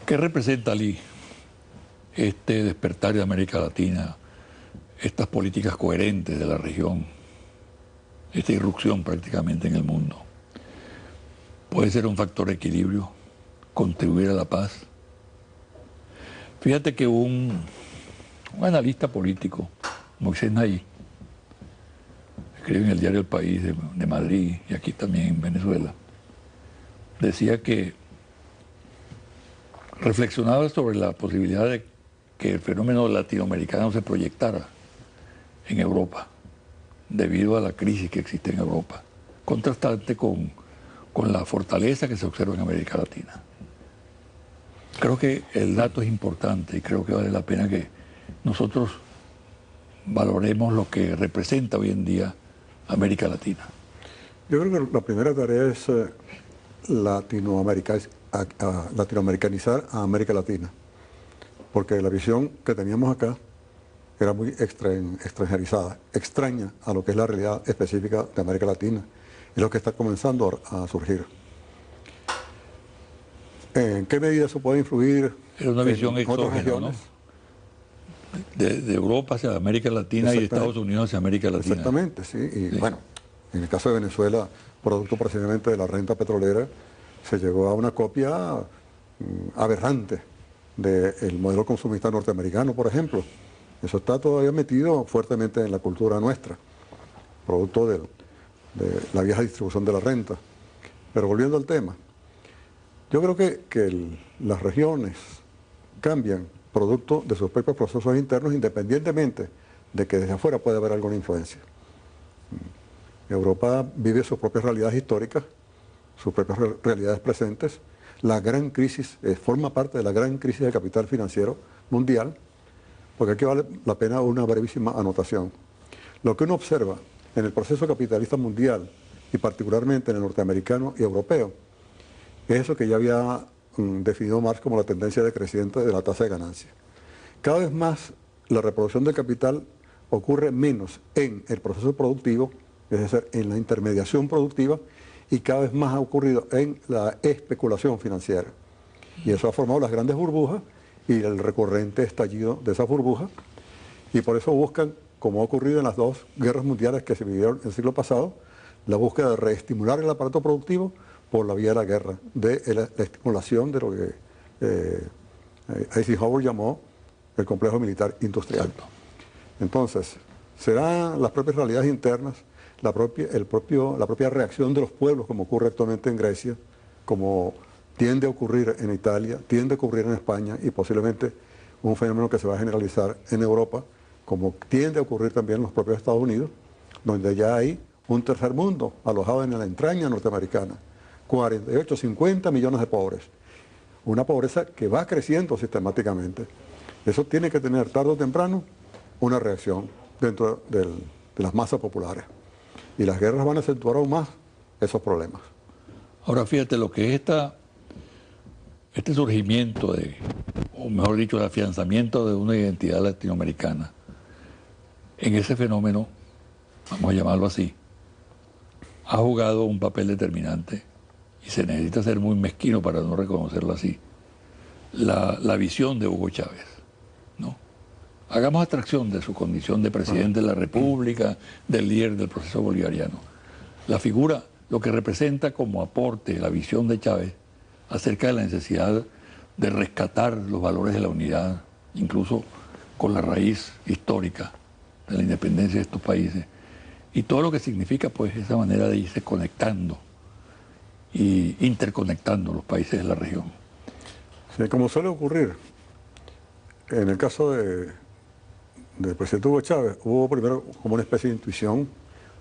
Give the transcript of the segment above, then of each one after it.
¿Qué representa, Ali, este despertar de América Latina, estas políticas coherentes de la región, esta irrupción prácticamente en el mundo? ¿Puede ser un factor de equilibrio, contribuir a la paz? Fíjate que un analista político, Moisés Naí, escribe en el diario El País de Madrid y aquí también en Venezuela, decía que reflexionaba sobre la posibilidad de que el fenómeno latinoamericano se proyectara en Europa, debido a la crisis que existe en Europa, contrastante con la fortaleza que se observa en América Latina. Creo que el dato es importante y creo que vale la pena que nosotros valoremos lo que representa hoy en día América Latina. Yo creo que la primera tarea es latinoamericanizar a América Latina, porque la visión que teníamos acá era muy extranjerizada, extraña a lo que es la realidad específica de América Latina, y lo que está comenzando a surgir. ¿En qué medida eso puede influir Era una visión en otras exógena, regiones? ¿no? De Europa hacia América Latina y de Estados Unidos hacia América Latina. Exactamente, sí. Y Sí. bueno, en el caso de Venezuela, producto precisamente de la renta petrolera, se llegó a una copia aberrante del modelo consumista norteamericano, por ejemplo. Eso está todavía metido fuertemente en la cultura nuestra, producto de la vieja distribución de la renta. Pero volviendo al tema, yo creo que las regiones cambian producto de sus propios procesos internos, independientemente de que desde afuera puede haber alguna influencia. Europa vive sus propias realidades históricas, sus propias realidades presentes. La gran crisis forma parte de la gran crisis del capital financiero mundial, porque aquí vale la pena una brevísima anotación. Lo que uno observa en el proceso capitalista mundial, y particularmente en el norteamericano y europeo, es eso que ya había definido Marx como la tendencia decreciente de la tasa de ganancia. Cada vez más la reproducción del capital ocurre menos en el proceso productivo, es decir, en la intermediación productiva, y cada vez más ha ocurrido en la especulación financiera. Y eso ha formado las grandes burbujas y el recurrente estallido de esas burbujas, y por eso buscan, como ha ocurrido en las dos guerras mundiales que se vivieron en el siglo pasado, la búsqueda de reestimular el aparato productivo por la vía de la guerra, de la estimulación de lo que Eisenhower llamó el complejo militar industrial. Exacto. Entonces, serán las propias realidades internas, la propia reacción de los pueblos, como ocurre actualmente en Grecia, como tiende a ocurrir en Italia, tiende a ocurrir en España, y posiblemente un fenómeno que se va a generalizar en Europa, como tiende a ocurrir también en los propios Estados Unidos, donde ya hay un tercer mundo alojado en la entraña norteamericana, 48, 50 millones de pobres, una pobreza que va creciendo sistemáticamente. Eso tiene que tener tarde o temprano una reacción dentro de las masas populares, y las guerras van a acentuar aún más esos problemas. Ahora fíjate lo que es este surgimiento o mejor dicho, el afianzamiento de una identidad latinoamericana. En ese fenómeno, vamos a llamarlo así, ha jugado un papel determinante, y se necesita ser muy mezquino para no reconocerlo así, la visión de Hugo Chávez, ¿no? Hagamos abstracción de su condición de presidente de la República, del líder del proceso bolivariano. La figura, lo que representa como aporte la visión de Chávez acerca de la necesidad de rescatar los valores de la unidad, incluso con la raíz histórica de la independencia de estos países, y todo lo que significa pues esa manera de irse conectando y interconectando los países de la región. Sí, como suele ocurrir, en el caso del presidente Hugo Chávez, hubo primero como una especie de intuición,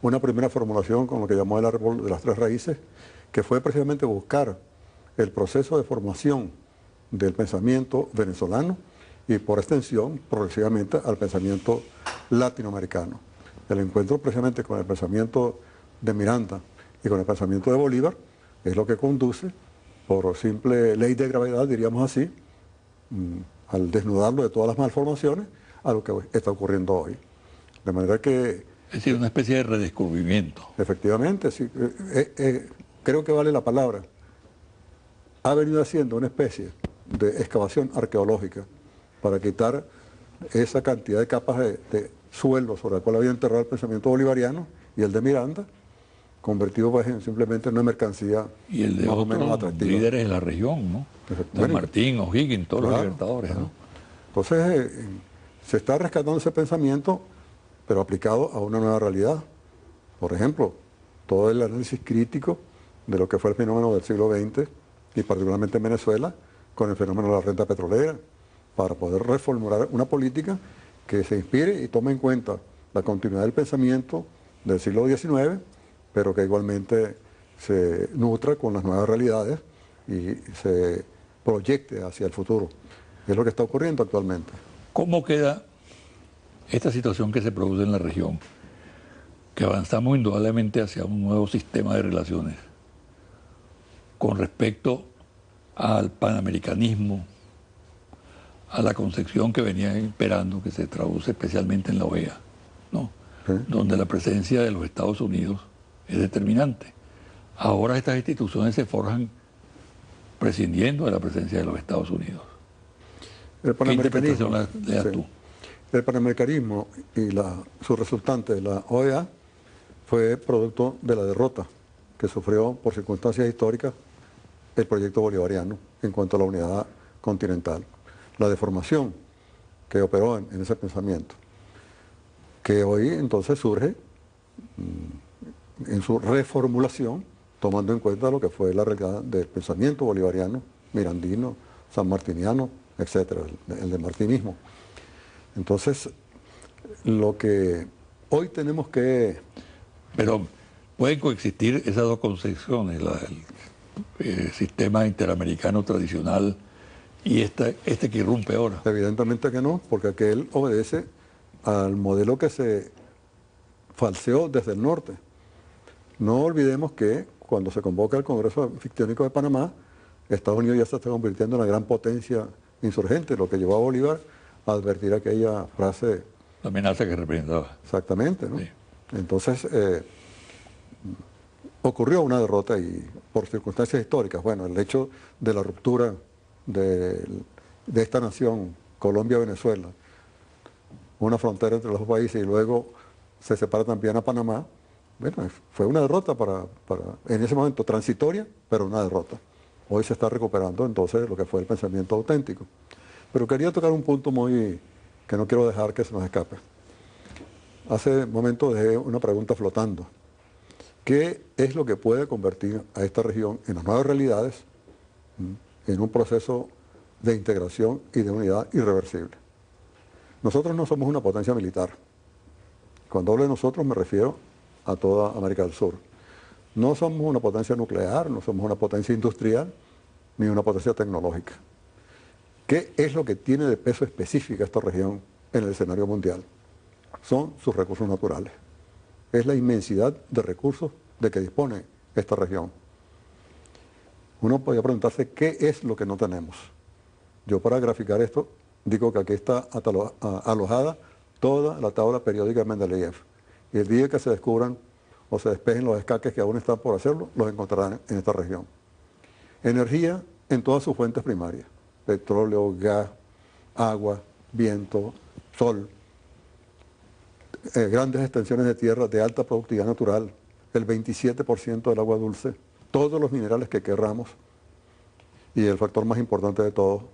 una primera formulación con lo que llamó el árbol de las tres raíces, que fue precisamente buscar el proceso de formación del pensamiento venezolano y por extensión progresivamente al pensamiento latinoamericano. El encuentro precisamente con el pensamiento de Miranda y con el pensamiento de Bolívar es lo que conduce, por simple ley de gravedad, diríamos así, al desnudarlo de todas las malformaciones, a lo que está ocurriendo hoy. De manera que... Es decir, una especie de redescubrimiento. Efectivamente, sí, creo que vale la palabra ha venido haciendo una especie de excavación arqueológica para quitar esa cantidad de capas de suelo sobre la cual había enterrado el pensamiento bolivariano y el de Miranda, convertido pues, simplemente en una mercancía Y el de más o menos otros atractiva. líderes de la región, ¿no? San Bueno, Martín, O'Higgins, todos los claro, libertadores, claro. ¿no? Entonces, se está rescatando ese pensamiento, pero aplicado a una nueva realidad. Por ejemplo, todo el análisis crítico de lo que fue el fenómeno del siglo XX, y particularmente en Venezuela, con el fenómeno de la renta petrolera, para poder reformular una política que se inspire y tome en cuenta la continuidad del pensamiento del siglo XIX, pero que igualmente se nutra con las nuevas realidades y se proyecte hacia el futuro. Es lo que está ocurriendo actualmente. ¿Cómo queda esta situación que se produce en la región? Que avanzamos indudablemente hacia un nuevo sistema de relaciones con respecto al panamericanismo, a la concepción que venía imperando, que se traduce especialmente en la OEA, ¿no? ¿Sí? Donde la presencia de los Estados Unidos es determinante. Ahora estas instituciones se forjan prescindiendo de la presencia de los Estados Unidos. El ¿Qué interpretación panamericanismo, le das sí. tú? El panamericanismo y su resultante, la OEA, fue producto de la derrota que sufrió por circunstancias históricas el proyecto bolivariano en cuanto a la unidad continental. La deformación que operó en ese pensamiento, que hoy entonces surge en su reformulación, tomando en cuenta lo que fue la realidad del pensamiento bolivariano, mirandino, sanmartiniano, etcétera, el de martinismo. Entonces, lo que hoy tenemos que... Pero pueden coexistir esas dos concepciones, el sistema interamericano tradicional y este que irrumpe ahora. Evidentemente que no, porque aquel obedece al modelo que se falseó desde el norte. No olvidemos que cuando se convoca el Congreso Fictiónico de Panamá, Estados Unidos ya se está convirtiendo en una gran potencia insurgente, lo que llevó a Bolívar a advertir aquella frase. La amenaza que representaba. Exactamente, ¿no? Sí. Entonces, ocurrió una derrota y por circunstancias históricas, bueno, el hecho de la ruptura de esta nación, Colombia-Venezuela, una frontera entre los dos países y luego se separa también a Panamá, bueno, fue una derrota en ese momento transitoria, pero una derrota. Hoy se está recuperando entonces lo que fue el pensamiento auténtico. Pero quería tocar un punto que no quiero dejar que se nos escape. Hace un momento dejé una pregunta flotando. ¿Qué es lo que puede convertir a esta región en las nuevas realidades en un proceso de integración y de unidad irreversible? Nosotros no somos una potencia militar. Cuando hablo de nosotros me refiero a toda América del Sur. No somos una potencia nuclear, no somos una potencia industrial, ni una potencia tecnológica. ¿Qué es lo que tiene de peso específico esta región en el escenario mundial? Son sus recursos naturales. Es la inmensidad de recursos de que dispone esta región. Uno podría preguntarse qué es lo que no tenemos. Yo para graficar esto digo que aquí está alojada toda la tabla periódica de Mendeleev. Y el día que se descubran o se despejen los escaques que aún están por hacerlo, los encontrarán en esta región. Energía en todas sus fuentes primarias. Petróleo, gas, agua, viento, sol. Grandes extensiones de tierra de alta productividad natural. El 27% del agua dulce. Todos los minerales que querramos. Y el factor más importante de todos,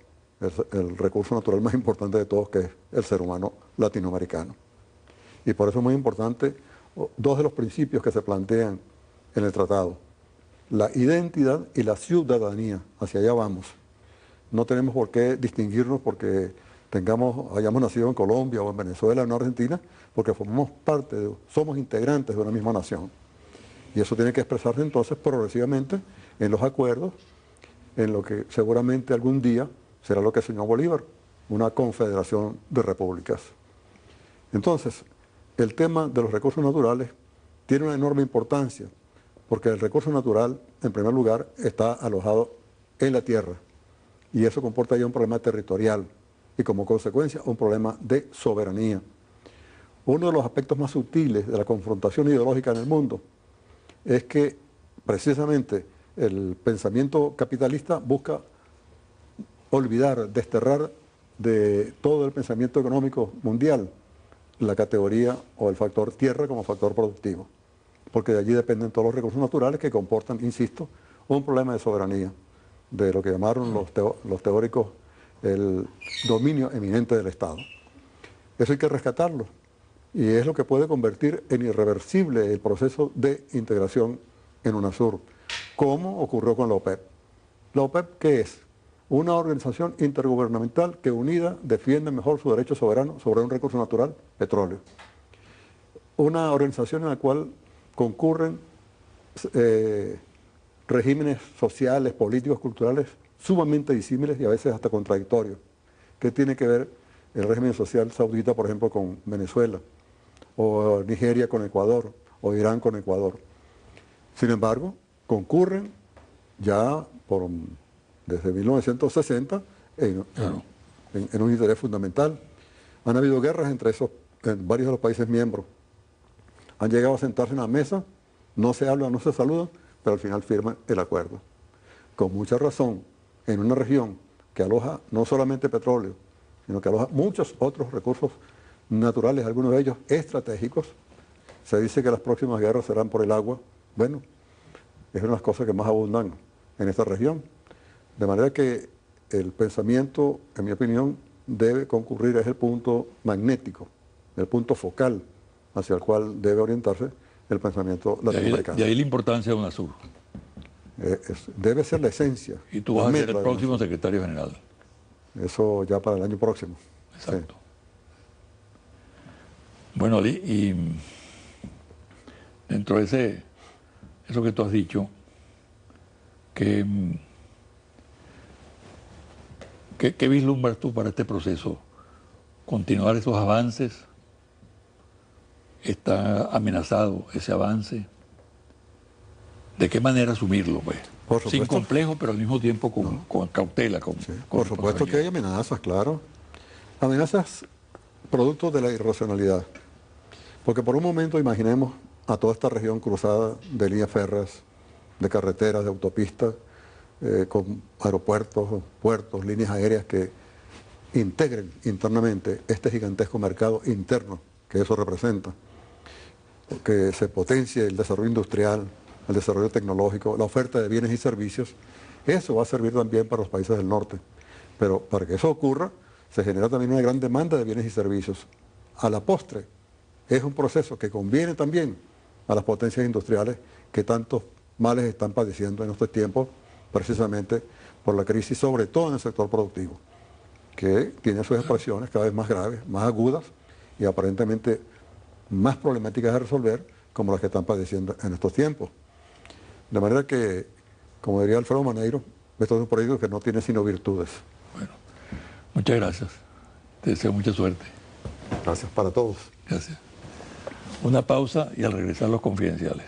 el recurso natural más importante de todos, que es el ser humano latinoamericano. Y por eso es muy importante dos de los principios que se plantean en el tratado: la identidad y la ciudadanía. Hacia allá vamos. No tenemos por qué distinguirnos porque hayamos nacido en Colombia o en Venezuela o en Argentina, porque formamos parte, somos integrantes de una misma nación. Y eso tiene que expresarse entonces progresivamente en los acuerdos, en lo que seguramente algún día será lo que soñó Bolívar, una confederación de repúblicas. Entonces, el tema de los recursos naturales tiene una enorme importancia, porque el recurso natural, en primer lugar, está alojado en la tierra, y eso comporta ya un problema territorial, y como consecuencia un problema de soberanía. Uno de los aspectos más sutiles de la confrontación ideológica en el mundo es que precisamente el pensamiento capitalista busca olvidar, desterrar de todo el pensamiento económico mundial la categoría o el factor tierra como factor productivo, porque de allí dependen todos los recursos naturales que comportan, insisto, un problema de soberanía, de lo que llamaron los teóricos el dominio eminente del Estado. Eso hay que rescatarlo, y es lo que puede convertir en irreversible el proceso de integración en UNASUR, como ocurrió con la OPEP. ¿La OPEP qué es? Una organización intergubernamental que unida defiende mejor su derecho soberano sobre un recurso natural, petróleo. Una organización en la cual concurren regímenes sociales, políticos, culturales sumamente disímiles y a veces hasta contradictorios. ¿Qué tiene que ver el régimen social saudita, por ejemplo, con Venezuela? O Nigeria con Ecuador, o Irán con Ecuador. Sin embargo, concurren ya desde 1960 en un interés fundamental. Han habido guerras en varios de los países miembros. Han llegado a sentarse en la mesa, no se hablan, no se saludan, pero al final firman el acuerdo. Con mucha razón, en una región que aloja no solamente petróleo, sino que aloja muchos otros recursos naturales, algunos de ellos estratégicos, se dice que las próximas guerras serán por el agua. Bueno, es una de las cosas que más abundan en esta región. De manera que el pensamiento, en mi opinión, debe concurrir, es el punto magnético, el punto focal hacia el cual debe orientarse el pensamiento latinoamericano. De ahí la importancia de UNASUR. Debe ser la esencia. Y tú vas a ser el próximo secretario general. Eso ya para el año próximo. Exacto. Sí. Bueno, Ali, y dentro de eso que tú has dicho, ¿qué vislumbras tú para este proceso? ¿Continuar esos avances? ¿Está amenazado ese avance? ¿De qué manera asumirlo, pues? Sin complejo, pero al mismo tiempo con cautela. Por supuesto que hay amenazas, claro. Amenazas producto de la irracionalidad. Porque por un momento imaginemos a toda esta región cruzada de líneas férreas, de carreteras, de autopistas, con aeropuertos, puertos, líneas aéreas que integren internamente este gigantesco mercado interno que eso representa, que se potencie el desarrollo industrial, el desarrollo tecnológico, la oferta de bienes y servicios. Eso va a servir también para los países del norte. Pero para que eso ocurra, se genera también una gran demanda de bienes y servicios. A la postre, es un proceso que conviene también a las potencias industriales que tantos males están padeciendo en estos tiempos, precisamente por la crisis, sobre todo en el sector productivo, que tiene sus expresiones cada vez más graves, más agudas y aparentemente más problemáticas de resolver, como las que están padeciendo en estos tiempos. De manera que, como diría Alfredo Maneiro, esto es un proyecto que no tiene sino virtudes. Bueno, muchas gracias. Te deseo mucha suerte. Gracias para todos. Gracias. Una pausa y al regresar los confidenciales.